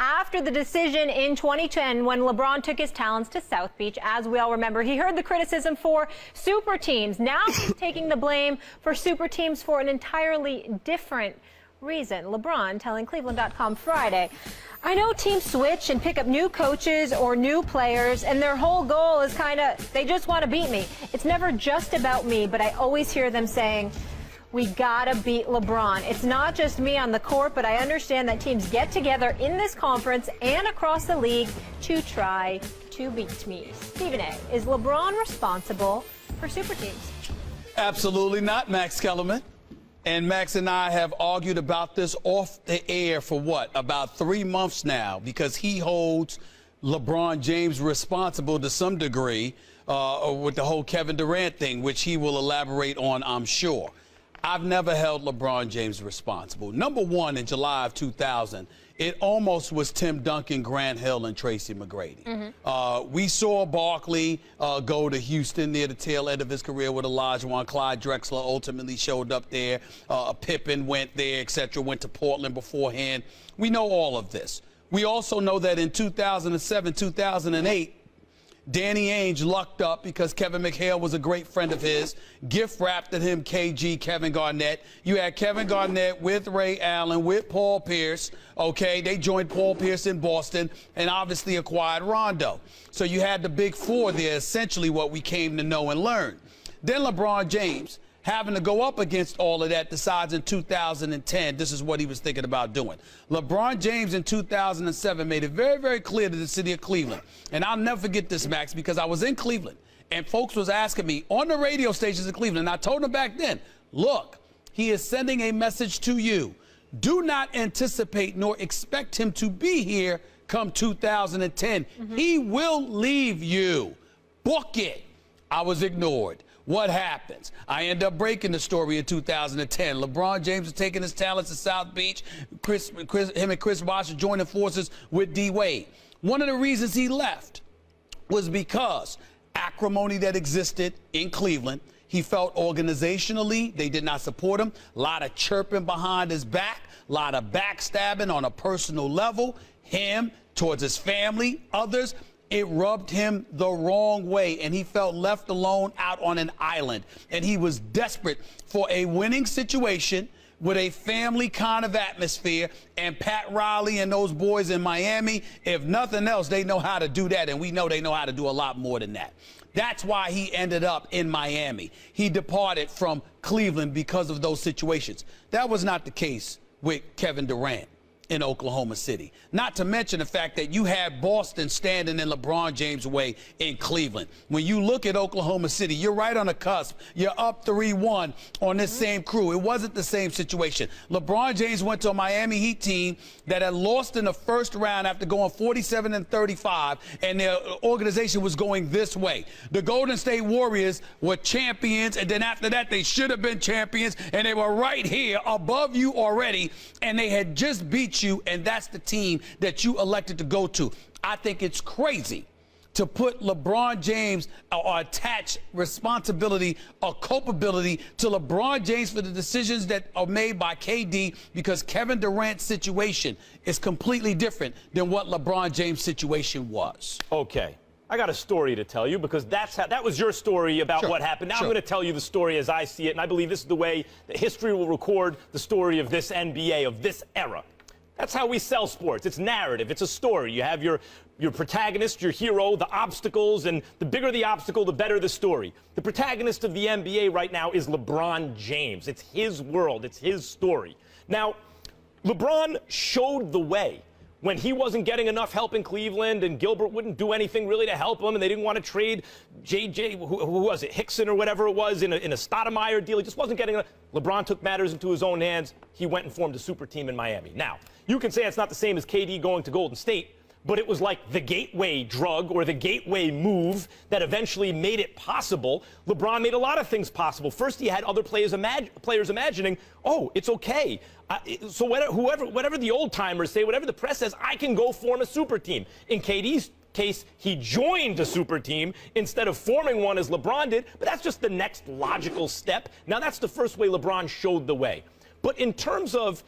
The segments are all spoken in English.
after the decision in 2010 when LeBron took his talents to South Beach. As we all remember, he heard the criticism for super teams. Now he's taking the blame for super teams for an entirely different reason. LeBron telling Cleveland.com Friday, I know teams switch and pick up new coaches or new players, and their whole goal is they just want to beat me. It's never just about me, but I always hear them saying, we gotta beat LeBron. It's not just me on the court, but I understand that teams get together in this conference and across the league to try to beat me. Stephen A., is LeBron responsible for super teams? Absolutely not, Max Kellerman. And Max and I have argued about this off the air for about 3 months now, because he holds LeBron James responsible to some degree with the whole Kevin Durant thing, which he will elaborate on, I'm sure. I've never held LeBron James responsible. Number one, in July of 2000, it almost was Tim Duncan, Grant Hill, and Tracy McGrady. We saw Barkley go to Houston near the tail end of his career with Olajuwon. Clyde Drexler ultimately showed up there. Pippen went there, etc., went to Portland beforehand. We know all of this. We also know that in 2007, 2008, Danny Ainge lucked up because Kevin McHale was a great friend of his, gift-wrapped at him KG, Kevin Garnett. You had Kevin Garnett with Ray Allen, with Paul Pierce, okay? They joined Paul Pierce in Boston and obviously acquired Rondo. So you had the big four there, essentially what we came to know and learn. Then LeBron James, having to go up against all of that, decides in 2010 this is what he was thinking about doing. LeBron James in 2007 made it very, very clear to the city of Cleveland. And I'll never forget this, Max, because I was in Cleveland and folks was asking me on the radio stations in Cleveland, and I told them back then, look, he is sending a message to you. Do not anticipate nor expect him to be here come 2010. He will leave you. Book it. I was ignored. What happens? I end up breaking the story in 2010. LeBron James is taking his talents to South Beach. Him and Chris Bosh are joining forces with D. Wade. One of the reasons he left was because acrimony that existed in Cleveland. He felt organizationally they did not support him. A lot of chirping behind his back, a lot of backstabbing on a personal level. Him, towards his family, others. It rubbed him the wrong way, and he felt left alone out on an island. And he was desperate for a winning situation with a family kind of atmosphere. And Pat Riley and those boys in Miami, if nothing else, they know how to do that. And we know they know how to do a lot more than that. That's why he ended up in Miami. He departed from Cleveland because of those situations. That was not the case with Kevin Durant in Oklahoma City. Not to mention the fact that you had Boston standing in LeBron James' way in Cleveland. When you look at Oklahoma City, you're right on the cusp. You're up 3-1 on this same crew. It wasn't the same situation. LeBron James went to a Miami Heat team that had lost in the first round after going 47-35, and their organization was going this way. The Golden State Warriors were champions, and then after that, they should have been champions, and they were right here above you already, and they had just beat you, and that's the team that you elected to go to. I think it's crazy to put LeBron James or attach responsibility or culpability to LeBron James for the decisions that are made by KD, because Kevin Durant's situation is completely different than what LeBron James' situation was. Okay. I got a story to tell you, because that was your story about what happened. Now I'm going to tell you the story as I see it, and I believe this is the way that history will record the story of this NBA, of this era. That's how we sell sports. It's narrative. It's a story. You have your protagonist, your hero, the obstacles, and the bigger the obstacle, the better the story. The protagonist of the NBA right now is LeBron James. It's his world. It's his story. Now, LeBron showed the way when he wasn't getting enough help in Cleveland, and Gilbert wouldn't do anything really to help him, and they didn't want to trade who was it, Hickson or whatever it was, in a Stoudemire deal. He just wasn't getting enough. LeBron took matters into his own hands. He went and formed a super team in Miami. Now, you can say it's not the same as KD going to Golden State, but it was like the gateway drug or the gateway move that eventually made it possible. LeBron made a lot of things possible. First, he had other players imagining, oh, it's okay. So whatever the old timers say, whatever the press says, I can go form a super team. In KD's case, he joined a super team instead of forming one as LeBron did, but that's just the next logical step. Now, that's the first way LeBron showed the way. But in terms of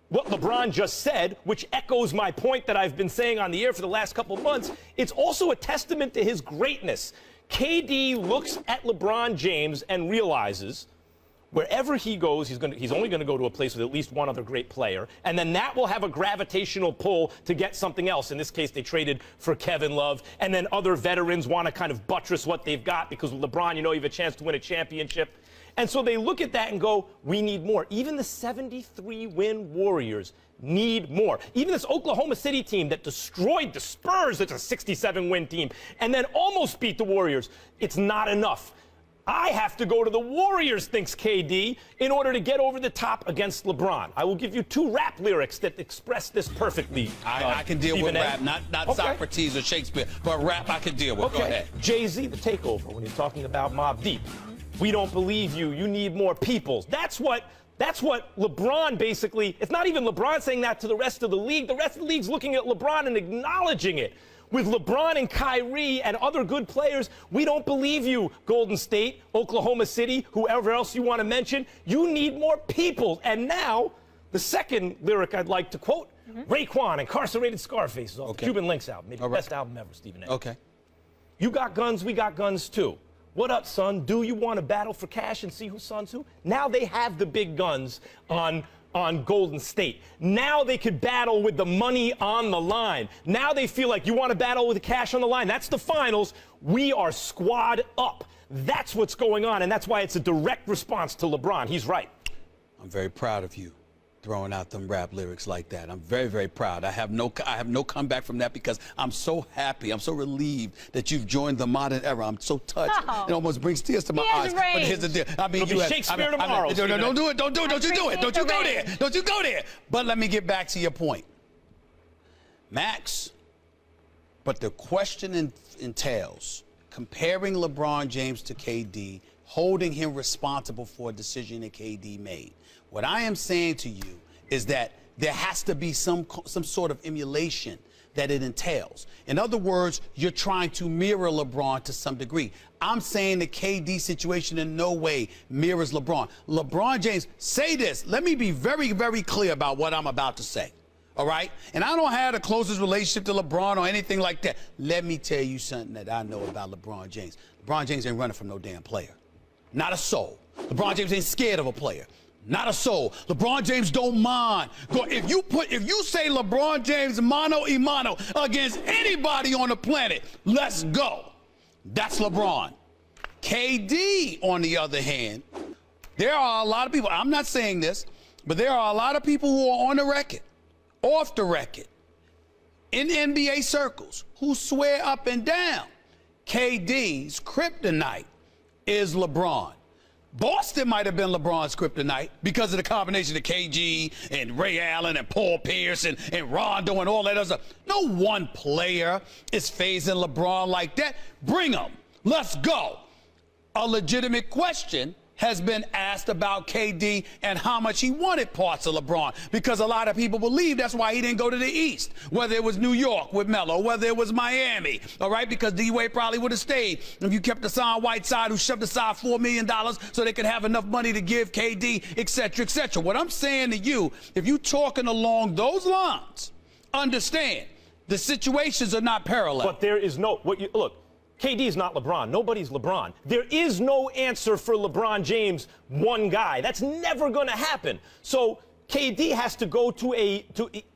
what LeBron just said, which echoes my point that I've been saying on the air for the last couple of months, it's also a testament to his greatness. KD looks at LeBron James and realizes wherever he goes, he's only going to go to a place with at least one other great player, and then that will have a gravitational pull to get something else. In this case, they traded for Kevin Love, and then other veterans want to kind of buttress what they've got because with LeBron, you know, you have a chance to win a championship. And so they look at that and go, we need more. Even the 73-win Warriors need more. Even this Oklahoma City team that destroyed the Spurs, that's a 67-win team, and then almost beat the Warriors, it's not enough. I have to go to the Warriors, thinks KD, in order to get over the top against LeBron. I will give you 2 rap lyrics that express this perfectly. I can deal with rap, not okay. Socrates or Shakespeare, but rap I can deal with. Okay. Go ahead. Jay-Z, The Takeover, when you're talking about Mobb Deep. We don't believe you. You need more peoples. That's what LeBron basically, it's not even LeBron saying that to the rest of the league. The rest of the league's looking at LeBron and acknowledging it. With LeBron and Kyrie and other good players, we don't believe you, Golden State, Oklahoma City, whoever else you want to mention. You need more people. And now, the second lyric I'd like to quote, Raekwon, Incarcerated Scarface, off the Cuban Links album. Maybe the best album ever, Stephen A. Okay. You got guns, we got guns too. What up, son? Do you want to battle for cash and see who sons who? Now they have the big guns on Golden State. Now they could battle with the money on the line. Now they feel like you want to battle with the cash on the line. That's the finals. We are squad up. That's what's going on, and that's why it's a direct response to LeBron. He's right. I'm very proud of you throwing out them rap lyrics like that. I'm very, very proud. I have no comeback from that because I'm so happy. I'm so relieved that you've joined the modern era. I'm so touched. Oh. It almost brings tears to my eyes. But here's the deal. I mean, It'll be Shakespeare tomorrow. Don't do it. Don't you do it. Don't you go there. Don't you go there. But let me get back to your point. Max, but the question entails comparing LeBron James to KD, holding him responsible for a decision that KD made. What I am saying to you is that there has to be some sort of emulation that it entails. In other words, you're trying to mirror LeBron to some degree. I'm saying the KD situation in no way mirrors LeBron. LeBron James, say this. Let me be very, very clear about what I'm about to say. All right? And I don't have the closest relationship to LeBron or anything like that. Let me tell you something that I know about LeBron James. LeBron James ain't running from no damn player. Not a soul. LeBron James ain't scared of a player. Not a soul. LeBron James don't mind. If you say LeBron James mano a mano against anybody on the planet, let's go. That's LeBron. KD, on the other hand, there are a lot of people, I'm not saying this, but there are a lot of people who are on the record, off the record, in NBA circles, who swear up and down KD's kryptonite is LeBron. Boston might have been LeBron's kryptonite because of the combination of KG and Ray Allen and Paul Pierce and Rondo and all that other stuff. No one player is phasing LeBron like that. Bring him. Let's go. A legitimate question has been asked about KD and how much he wanted parts of LeBron, because a lot of people believe that's why he didn't go to the East, whether it was New York with Melo, whether it was Miami, all right, because D-Wade probably would have stayed if you kept Hassan Whiteside, who shoved aside $4 million so they could have enough money to give KD, et cetera, et cetera. What I'm saying to you, if you're talking along those lines, understand the situations are not parallel. But there is no, look, KD is not LeBron. Nobody's LeBron. There is no answer for LeBron James, one guy. That's never going to happen. So KD has to go to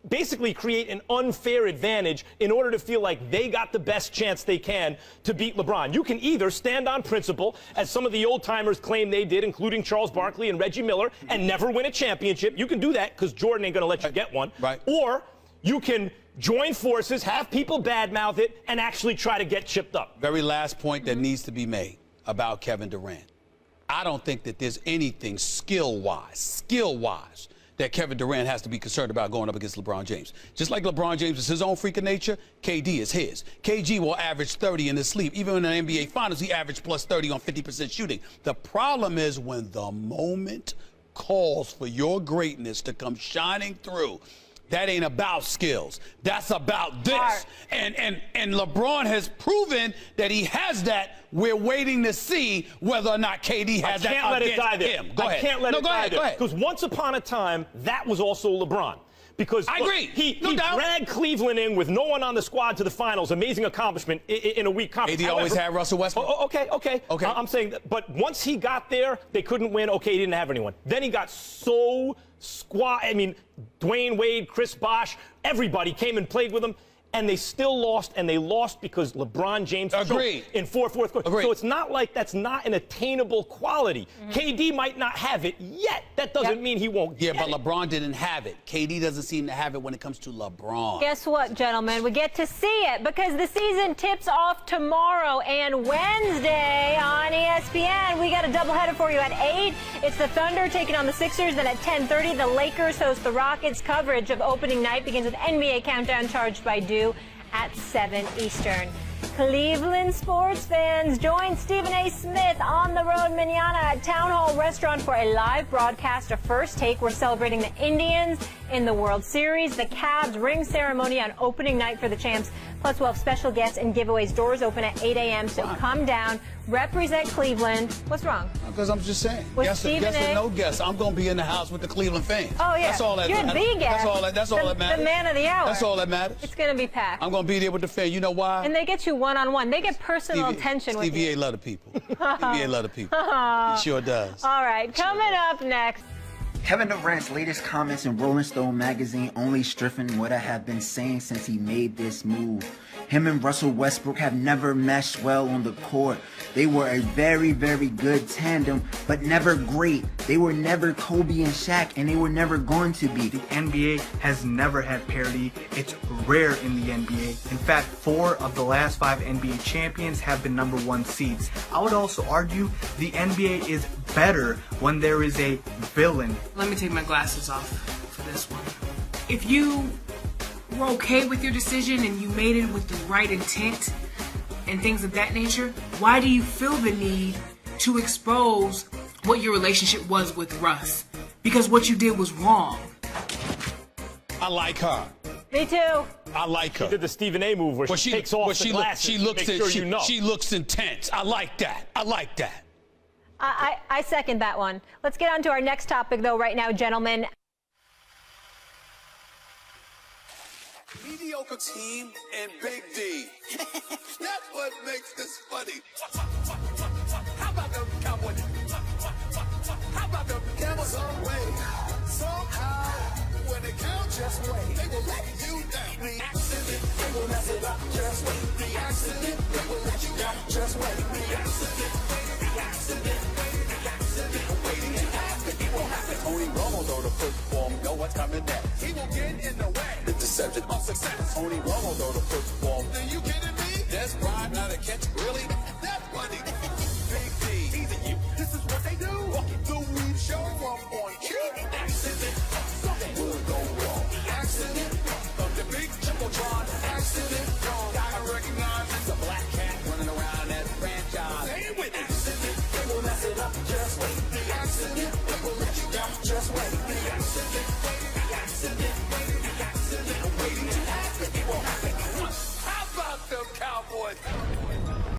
basically create an unfair advantage in order to feel like they got the best chance they can to beat LeBron. You can either stand on principle, as some of the old-timers claim they did, including Charles Barkley and Reggie Miller, and never win a championship. You can do that because Jordan ain't going to let you get one. Right. Or you can join forces, have people badmouth it, and actually try to get chipped up. Very last point that needs to be made about Kevin Durant. I don't think that there's anything skill-wise, that Kevin Durant has to be concerned about going up against LeBron James. Just like LeBron James is his own freak of nature, KD is his. KG will average 30 in his sleep. Even in the NBA Finals, he averaged plus 30 on 50% shooting. The problem is when the moment calls for your greatness to come shining through, That ain't about skills. That's about this. And LeBron has proven that he has that. We're waiting to see whether or not KD has that against him. Go ahead. I can't let it die there. Because once upon a time, that was also LeBron. Because I agree. He dragged Cleveland in with no one on the squad to the finals. Amazing accomplishment in a weak conference. KD always had Russell Westbrook. Okay. I'm saying that, but once he got there, they couldn't win. Okay, he didn't have anyone. Then he got so Dwayne Wade, Chris Bosh, everybody came and played with him. And they still lost, and they lost because LeBron James choked in fourth quarter. So it's not like that's not an attainable quality. KD might not have it yet. That doesn't mean he won't get it. Yeah, but LeBron didn't have it. KD doesn't seem to have it when it comes to LeBron. Guess what, gentlemen? We get to see it because the season tips off tomorrow and Wednesday on ESPN. We got a doubleheader for you at 8. It's the Thunder taking on the Sixers. Then at 10:30, the Lakers host the Rockets. Coverage of opening night begins with NBA Countdown charged by Dew at 7 Eastern. Cleveland sports fans, join Stephen A. Smith on the road manana at Town Hall Restaurant for a live broadcast of First Take. We're celebrating the Indians in the World Series, the Cavs ring ceremony on opening night for the champs. Plus, we'll have special guests and giveaways. Doors open at 8 a.m. So come down, represent Cleveland. What's wrong? Because I'm just saying. Guess or no guess. I'm going to be in the house with the Cleveland fans. Oh, yeah. That's all that You're matters. the guest. That's all that matters. The man of the hour. That's all that matters. It's going to be packed. I'm going to be there with the fan. You know why? And they get you one-on-one. They get personal attention with you. Stevie A love the people. Stevie A love the people. He sure does. All right. Coming up next. Kevin Durant's latest comments in Rolling Stone magazine only strengthened what I have been saying since he made this move. Him and Russell Westbrook have never meshed well on the court. They were a very, very good tandem, but never great. They were never Kobe and Shaq, and they were never going to be. The NBA has never had parity. It's rare in the NBA. In fact, 4 of the last 5 NBA champions have been #1 seeds. I would also argue the NBA is better when there is a villain. Let me take my glasses off for this one. If you were okay with your decision and you made it with the right intent and things of that nature, why do you feel the need to expose what your relationship was with Russ? Because what you did was wrong. I like her. Me too. I like her. She did the Stephen A. move where she takes off the glasses She looks intense. I like that. I like that. I second that one. Let's get on to our next topic, though, right now, gentlemen. Mediocre team and Big D. That's what makes this funny. How about them Cowboys? How about them Cowboys? Some way, somehow, when they count, just wait. They will let you down. The accident, they will mess it up. Just wait. The accident, they will let you down. Just wait. The accident, the accident, the accident. Waiting to happen. It will happen. Tony Romo throw the football. Know what's coming next. He will get in the way. The deception of success. Tony Romo throw the football. Are you kidding me? That's pride, not a catch. Really? That's funny. Big D, easy you. This is what they do. The weed show up on cue. Accident. Something will go wrong. Accident. Of the big Jumbotron. Accident. Gotta recognize it's a black cat running around that franchise. Say it with accident. They will mess it up. Just wait. The accident. They will let you down. Just wait.